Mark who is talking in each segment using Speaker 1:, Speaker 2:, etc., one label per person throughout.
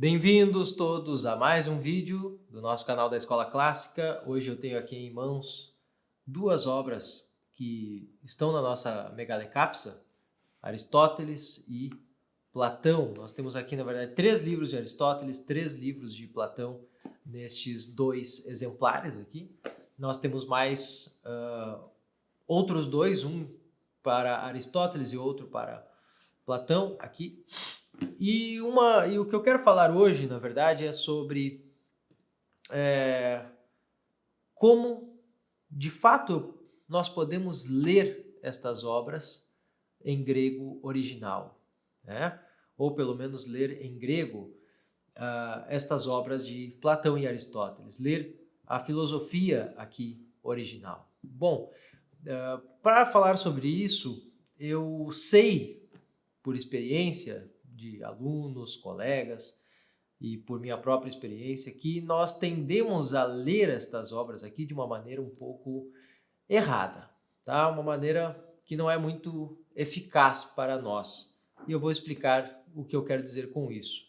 Speaker 1: Bem-vindos todos a mais um vídeo do nosso canal da Escola Clássica. Hoje eu tenho aqui em mãos duas obras que estão na nossa Megalecapsa, Aristóteles e Platão. Nós temos aqui, na verdade, 3 livros de Aristóteles, 3 livros de Platão nestes 2 exemplares aqui. Nós temos mais outros 2, um para Aristóteles e outro para Platão aqui. E o que eu quero falar hoje, na verdade, é sobre como, de fato, nós podemos ler estas obras em grego original, né? Ou pelo menos ler em grego estas obras de Platão e Aristóteles, ler a filosofia aqui original. Bom, para falar sobre isso, eu sei, por experiência de alunos, colegas e por minha própria experiência, que nós tendemos a ler estas obras aqui de uma maneira um pouco errada, tá? Uma maneira que não é muito eficaz para nós. E eu vou explicar o que eu quero dizer com isso.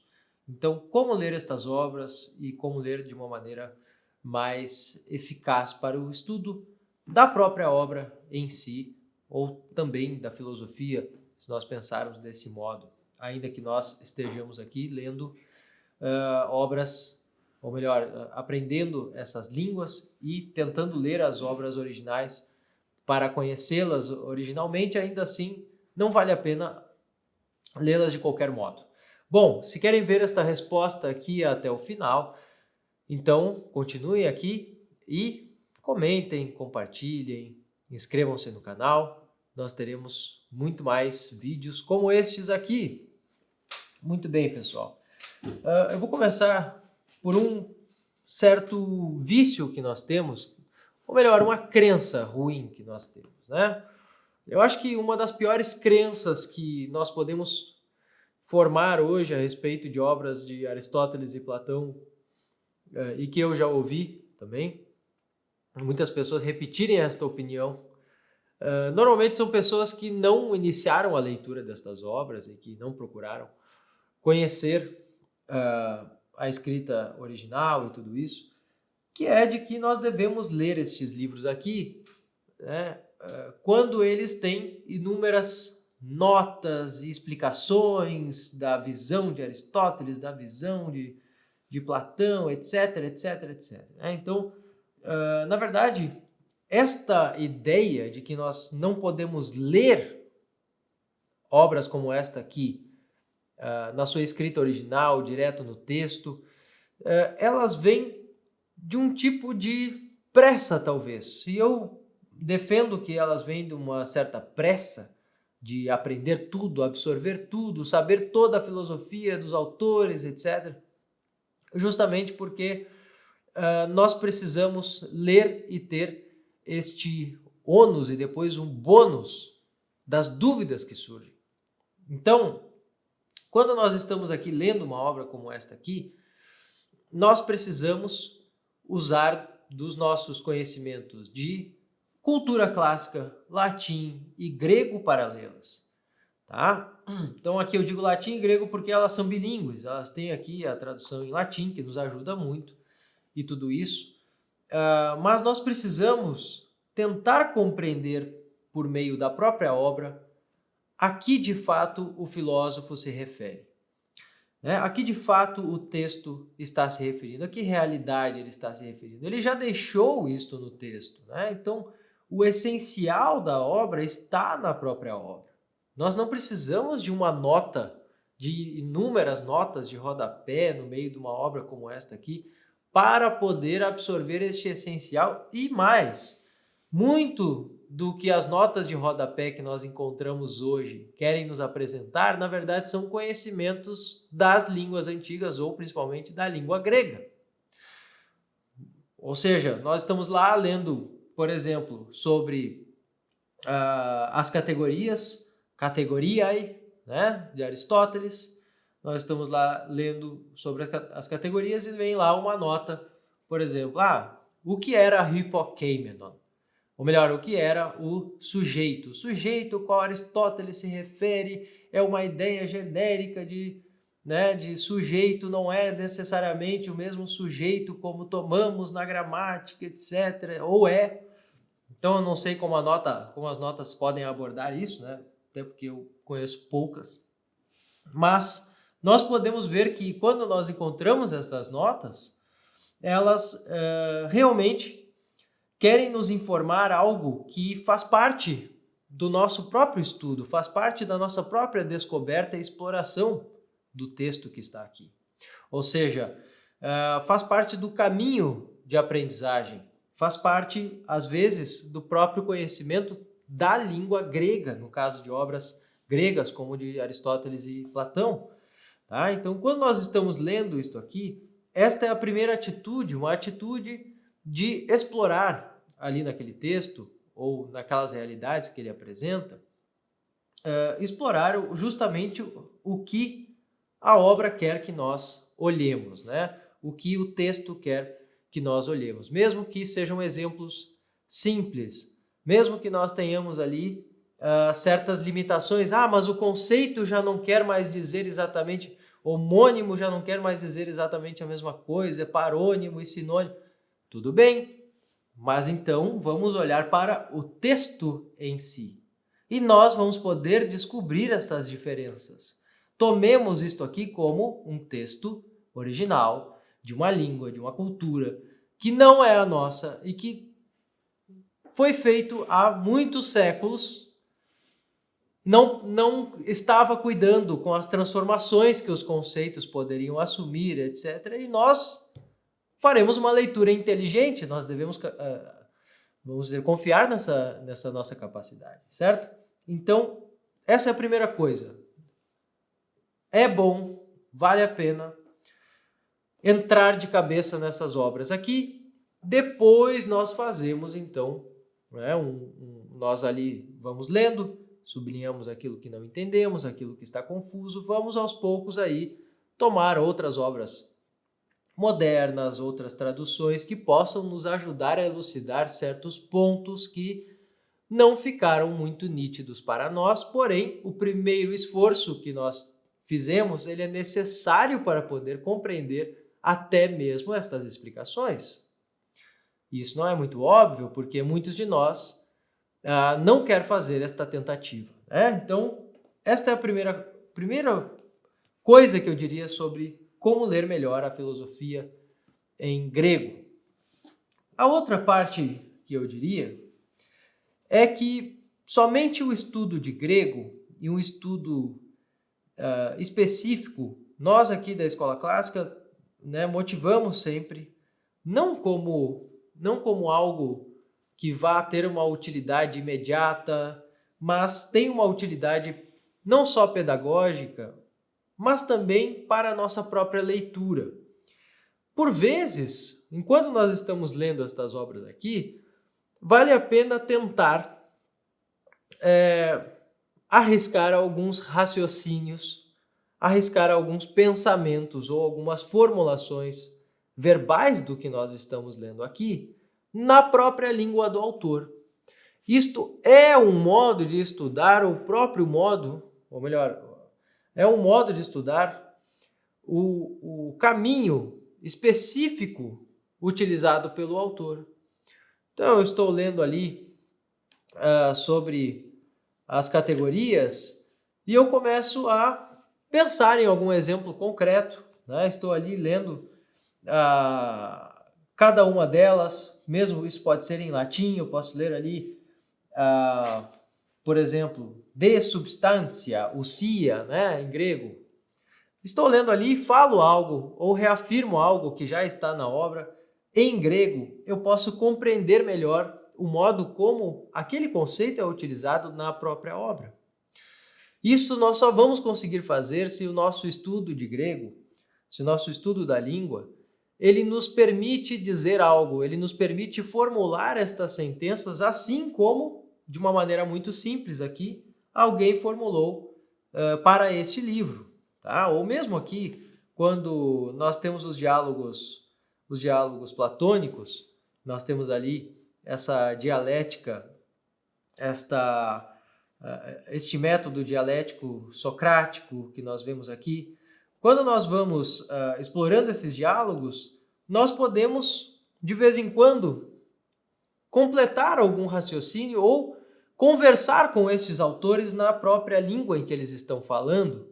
Speaker 1: Então, como ler estas obras e como ler de uma maneira mais eficaz para o estudo da própria obra em si, ou também da filosofia, se nós pensarmos desse modo, ainda que nós estejamos aqui lendo obras, ou melhor, aprendendo essas línguas e tentando ler as obras originais para conhecê-las originalmente, ainda assim não vale a pena lê-las de qualquer modo. Bom, se querem ver esta resposta aqui até o final, então continuem aqui e comentem, compartilhem, inscrevam-se no canal. Nós teremos muito mais vídeos como estes aqui. Muito bem, pessoal. Eu vou começar por um certo vício que nós temos, ou melhor, uma crença ruim que nós temos, né? Eu acho que uma das piores crenças que nós podemos formar hoje a respeito de obras de Aristóteles e Platão, e que eu já ouvi também, muitas pessoas repetirem esta opinião, normalmente são pessoas que não iniciaram a leitura destas obras e que não procuraram conhecer a escrita original e tudo isso, que é de que nós devemos ler estes livros aqui, né, quando eles têm inúmeras notas e explicações da visão de Aristóteles, da visão de Platão, etc, etc, etc. Então, na verdade, esta ideia de que nós não podemos ler obras como esta aqui, na sua escrita original, direto no texto, elas vêm de um tipo de pressa, talvez. E eu defendo que elas vêm de uma certa pressa de aprender tudo, absorver tudo, saber toda a filosofia dos autores, etc. Justamente porque nós precisamos ler e ter este ônus e depois um bônus das dúvidas que surgem. Então, quando nós estamos aqui lendo uma obra como esta aqui, nós precisamos usar dos nossos conhecimentos de cultura clássica, latim e grego para lê-las, tá? Então aqui eu digo latim e grego porque elas são bilíngues, elas têm aqui a tradução em latim que nos ajuda muito e tudo isso, mas nós precisamos tentar compreender por meio da própria obra a que de fato o filósofo se refere. A que de fato o texto está se referindo, a que realidade ele está se referindo. Ele já deixou isto no texto, né? Então o essencial da obra está na própria obra. Nós não precisamos de uma nota, de inúmeras notas de rodapé no meio de uma obra como esta aqui, para poder absorver este essencial e mais. Muito do que as notas de rodapé que nós encontramos hoje querem nos apresentar, na verdade, são conhecimentos das línguas antigas ou principalmente da língua grega. Ou seja, nós estamos lá lendo, por exemplo, sobre as categoriae, né, de Aristóteles. Nós estamos lá lendo sobre as categorias e vem lá uma nota, por exemplo, o que era hypokeimenon? Ou melhor, o que era o sujeito? O sujeito ao qual Aristóteles se refere é uma ideia genérica de né, de sujeito não é necessariamente o mesmo sujeito como tomamos na gramática, etc. Ou é. Então eu não sei como as notas podem abordar isso, né? Até porque eu conheço poucas. Mas nós podemos ver que quando nós encontramos essas notas, elas realmente querem nos informar algo que faz parte do nosso próprio estudo, faz parte da nossa própria descoberta e exploração do texto que está aqui. Ou seja, faz parte do caminho de aprendizagem, faz parte, às vezes, do próprio conhecimento da língua grega, no caso de obras gregas, como de Aristóteles e Platão. Tá? Então, quando nós estamos lendo isto aqui, esta é a primeira atitude, uma atitude de explorar ali naquele texto, ou naquelas realidades que ele apresenta, explorar justamente o que a obra quer que nós olhemos, né? O que o texto quer que nós olhemos, mesmo que sejam exemplos simples, mesmo que nós tenhamos ali certas limitações. Mas o conceito já não quer mais dizer exatamente, homônimo já não quer mais dizer exatamente a mesma coisa, é parônimo e sinônimo. Tudo bem, mas então vamos olhar para o texto em si. E nós vamos poder descobrir essas diferenças. Tomemos isto aqui como um texto original, de uma língua, de uma cultura, que não é a nossa e que foi feito há muitos séculos, não estava cuidando com as transformações que os conceitos poderiam assumir, etc. E nós faremos uma leitura inteligente, nós devemos, vamos dizer, confiar nessa nossa capacidade, certo? Então, essa é a primeira coisa. É bom, vale a pena entrar de cabeça nessas obras aqui. Depois nós fazemos, então, né, nós ali vamos lendo, sublinhamos aquilo que não entendemos, aquilo que está confuso, vamos aos poucos aí tomar outras obras modernas, outras traduções que possam nos ajudar a elucidar certos pontos que não ficaram muito nítidos para nós, porém, o primeiro esforço que nós fizemos, ele é necessário para poder compreender até mesmo estas explicações. Isso não é muito óbvio, porque muitos de nós não querem fazer esta tentativa, né? Então, esta é a primeira coisa que eu diria sobre como ler melhor a filosofia em grego. A outra parte que eu diria é que somente o estudo de grego e um estudo específico, nós aqui da Escola Clássica, né, motivamos sempre, não como algo que vá ter uma utilidade imediata, mas tem uma utilidade não só pedagógica, mas também para a nossa própria leitura. Por vezes, enquanto nós estamos lendo estas obras aqui, vale a pena tentar arriscar alguns raciocínios, arriscar alguns pensamentos ou algumas formulações verbais do que nós estamos lendo aqui na própria língua do autor. Isto é um modo de estudar o próprio modo, ou melhor, é um modo de estudar o caminho específico utilizado pelo autor. Então, eu estou lendo ali sobre as categorias e eu começo a pensar em algum exemplo concreto, né? Estou ali lendo cada uma delas, mesmo isso pode ser em latim, eu posso ler ali, por exemplo, de substantia, usia, né, em grego. Estou lendo ali e falo algo ou reafirmo algo que já está na obra em grego, eu posso compreender melhor o modo como aquele conceito é utilizado na própria obra. Isso nós só vamos conseguir fazer se o nosso estudo de grego, se o nosso estudo da língua, ele nos permite dizer algo, ele nos permite formular estas sentenças assim como, de uma maneira muito simples aqui, alguém formulou para este livro. Tá? Ou mesmo aqui, quando nós temos os diálogos platônicos, nós temos ali essa dialética, este método dialético socrático que nós vemos aqui, quando nós vamos explorando esses diálogos, nós podemos, de vez em quando, completar algum raciocínio ou conversar com esses autores na própria língua em que eles estão falando,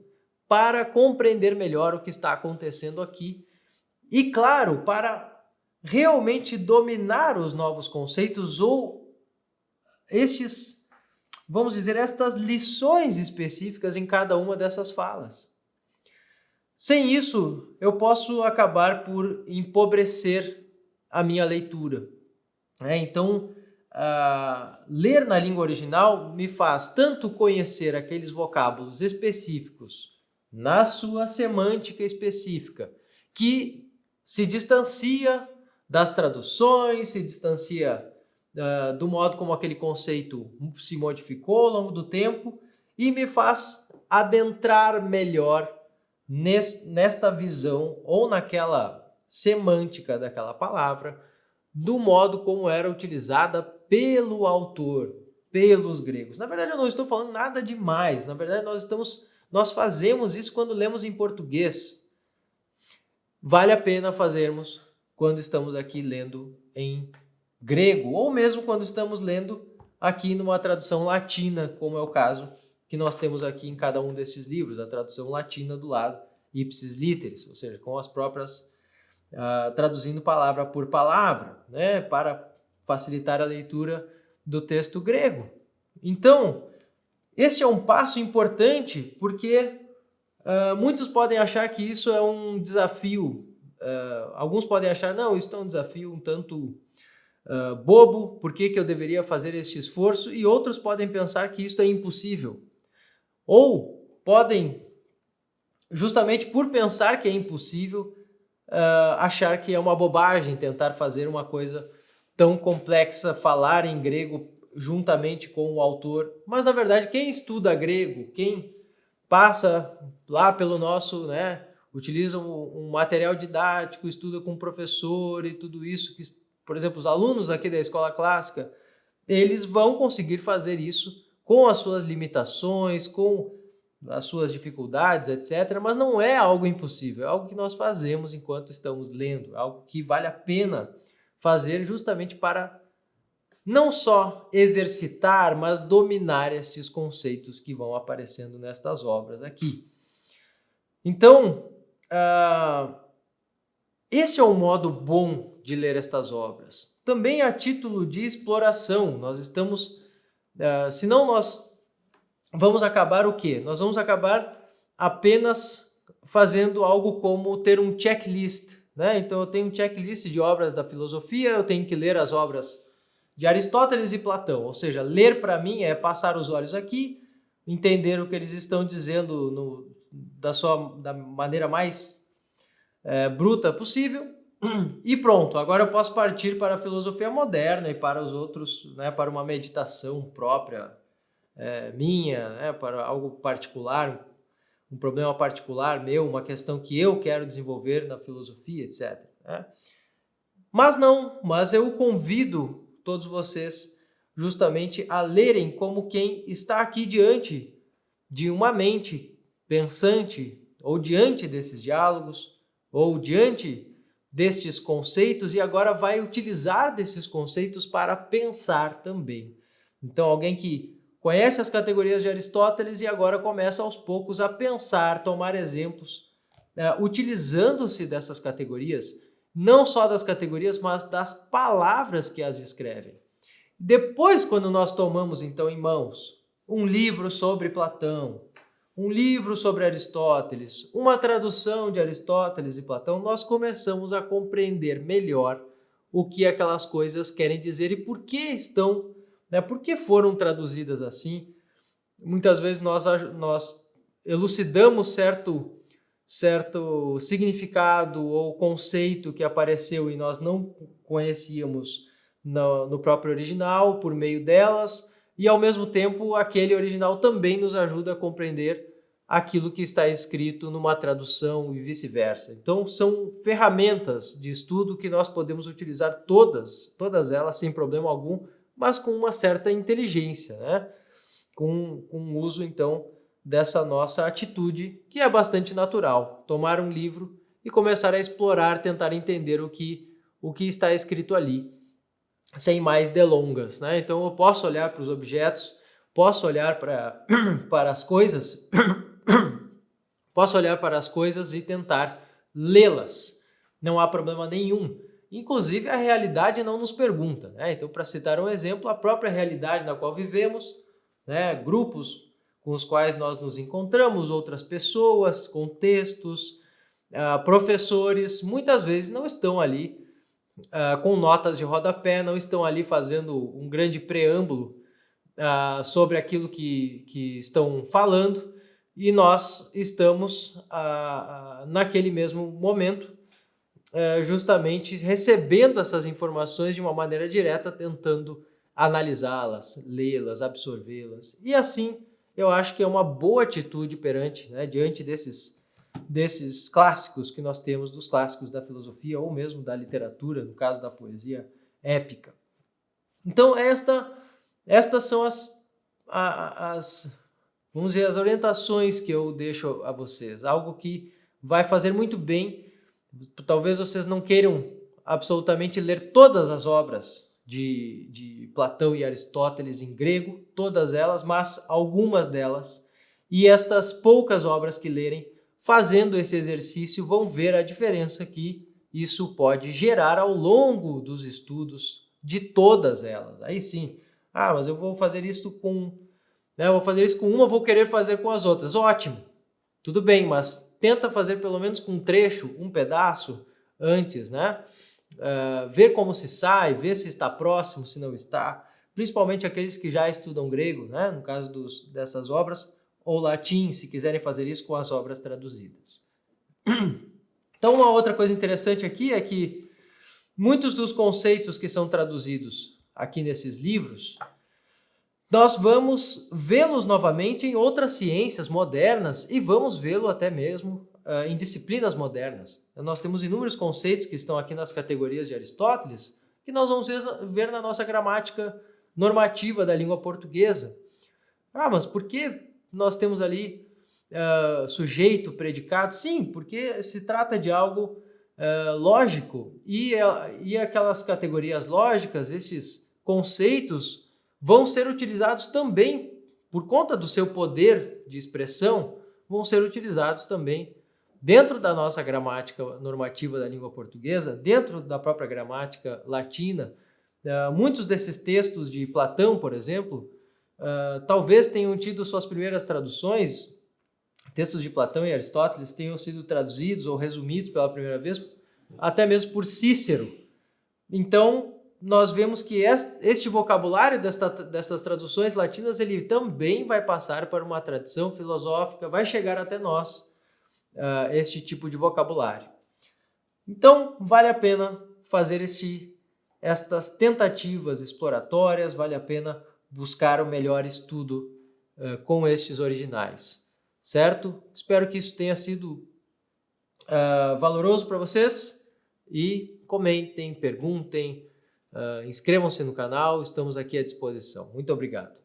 Speaker 1: para compreender melhor o que está acontecendo aqui e, claro, para realmente dominar os novos conceitos ou vamos dizer, estas lições específicas em cada uma dessas falas. Sem isso, eu posso acabar por empobrecer a minha leitura. Então, ler na língua original me faz tanto conhecer aqueles vocábulos específicos na sua semântica específica, que se distancia das traduções, se distancia do modo como aquele conceito se modificou ao longo do tempo e me faz adentrar melhor nesta visão ou naquela semântica daquela palavra, do modo como era utilizada pelo autor, pelos gregos. Na verdade, eu não estou falando nada demais. Na verdade, nós fazemos isso quando lemos em português. Vale a pena fazermos quando estamos aqui lendo em grego, ou mesmo quando estamos lendo aqui numa tradução latina, como é o caso que nós temos aqui em cada um desses livros, a tradução latina do lado, ipsis literis, ou seja, com as próprias, traduzindo palavra por palavra, né, para facilitar a leitura do texto grego. Então, este é um passo importante porque muitos podem achar que isso é um desafio. Alguns podem achar, não, isso é um desafio um tanto bobo, por que eu deveria fazer este esforço? E outros podem pensar que isso é impossível. Ou podem, justamente por pensar que é impossível, achar que é uma bobagem tentar fazer uma coisa tão complexa, falar em grego juntamente com o autor. Mas, na verdade, quem estuda grego, quem passa lá pelo nosso, utiliza um material didático, estuda com o professor e tudo isso, que, por exemplo, os alunos aqui da escola clássica, eles vão conseguir fazer isso com as suas limitações, com as suas dificuldades, etc. Mas não é algo impossível, é algo que nós fazemos enquanto estamos lendo, algo que vale a pena fazer justamente para não só exercitar, mas dominar estes conceitos que vão aparecendo nestas obras aqui. Então, este é um modo bom de ler estas obras. Também a título de exploração, nós estamos, senão nós vamos acabar o quê? Nós vamos acabar apenas fazendo algo como ter um checklist, né? Então eu tenho um checklist de obras da filosofia, eu tenho que ler as obras de Aristóteles e Platão, ou seja, ler para mim é passar os olhos aqui, entender o que eles estão dizendo da maneira mais bruta possível e pronto, agora eu posso partir para a filosofia moderna e para os outros, para uma meditação própria minha, para algo particular, um problema particular meu, uma questão que eu quero desenvolver na filosofia, etc. Mas eu convido todos vocês justamente a lerem como quem está aqui diante de uma mente pensante, ou diante desses diálogos, ou diante destes conceitos, e agora vai utilizar desses conceitos para pensar também. Então, alguém que conhece as categorias de Aristóteles e agora começa aos poucos a pensar, tomar exemplos, utilizando-se dessas categorias, não só das categorias, mas das palavras que as descrevem. Depois, quando nós tomamos então em mãos um livro sobre Platão, um livro sobre Aristóteles, uma tradução de Aristóteles e Platão, nós começamos a compreender melhor o que aquelas coisas querem dizer e por que estão, por que foram traduzidas assim. Muitas vezes nós elucidamos certo significado ou conceito que apareceu e nós não conhecíamos no próprio original por meio delas, e ao mesmo tempo aquele original também nos ajuda a compreender aquilo que está escrito numa tradução e vice-versa. Então são ferramentas de estudo que nós podemos utilizar todas elas sem problema algum, mas com uma certa inteligência, com o uso então dessa nossa atitude, que é bastante natural, tomar um livro e começar a explorar, tentar entender o que está escrito ali, sem mais delongas, né? Então eu posso olhar para os objetos, posso olhar para as coisas, posso olhar para as coisas e tentar lê-las. Não há problema nenhum. Inclusive a realidade não nos pergunta, né? Então, para citar um exemplo, a própria realidade na qual vivemos, né? Grupos com os quais nós nos encontramos, outras pessoas, contextos, professores, muitas vezes não estão ali com notas de rodapé, não estão ali fazendo um grande preâmbulo sobre aquilo que estão falando, e nós estamos naquele mesmo momento justamente recebendo essas informações de uma maneira direta, tentando analisá-las, lê-las, absorvê-las. E assim, eu acho que é uma boa atitude diante desses clássicos que nós temos, dos clássicos da filosofia ou mesmo da literatura, no caso da poesia épica. Então, estas são vamos dizer, as orientações que eu deixo a vocês. Algo que vai fazer muito bem. Talvez vocês não queiram absolutamente ler todas as obras de Platão e Aristóteles em grego, todas elas, mas algumas delas. E estas poucas obras que lerem, fazendo esse exercício, vão ver a diferença que isso pode gerar ao longo dos estudos de todas elas. Aí sim, mas eu vou fazer isso com uma, vou querer fazer com as outras. Ótimo, tudo bem, mas tenta fazer pelo menos com um trecho, um pedaço antes, né? Ver como se sai, ver se está próximo, se não está. Principalmente aqueles que já estudam grego, né? No caso dessas obras, ou latim, se quiserem fazer isso com as obras traduzidas. Então, uma outra coisa interessante aqui é que muitos dos conceitos que são traduzidos aqui nesses livros, nós vamos vê-los novamente em outras ciências modernas e vamos vê-lo até mesmo em disciplinas modernas. Nós temos inúmeros conceitos que estão aqui nas categorias de Aristóteles que nós vamos ver na nossa gramática normativa da língua portuguesa. Mas por que nós temos ali sujeito, predicado? Sim, porque se trata de algo lógico e aquelas categorias lógicas, esses conceitos vão ser utilizados também, por conta do seu poder de expressão, vão ser utilizados também dentro da nossa gramática normativa da língua portuguesa, dentro da própria gramática latina. Muitos desses textos de Platão, por exemplo, talvez tenham tido suas primeiras traduções, textos de Platão e Aristóteles tenham sido traduzidos ou resumidos pela primeira vez, até mesmo por Cícero. Então, nós vemos que este vocabulário dessas traduções latinas, ele também vai passar por uma tradição filosófica, vai chegar até nós, este tipo de vocabulário. Então, vale a pena fazer estas tentativas exploratórias, vale a pena buscar o melhor estudo com estes originais, certo? Espero que isso tenha sido valoroso para vocês e comentem, perguntem, inscrevam-se no canal, estamos aqui à disposição. Muito obrigado.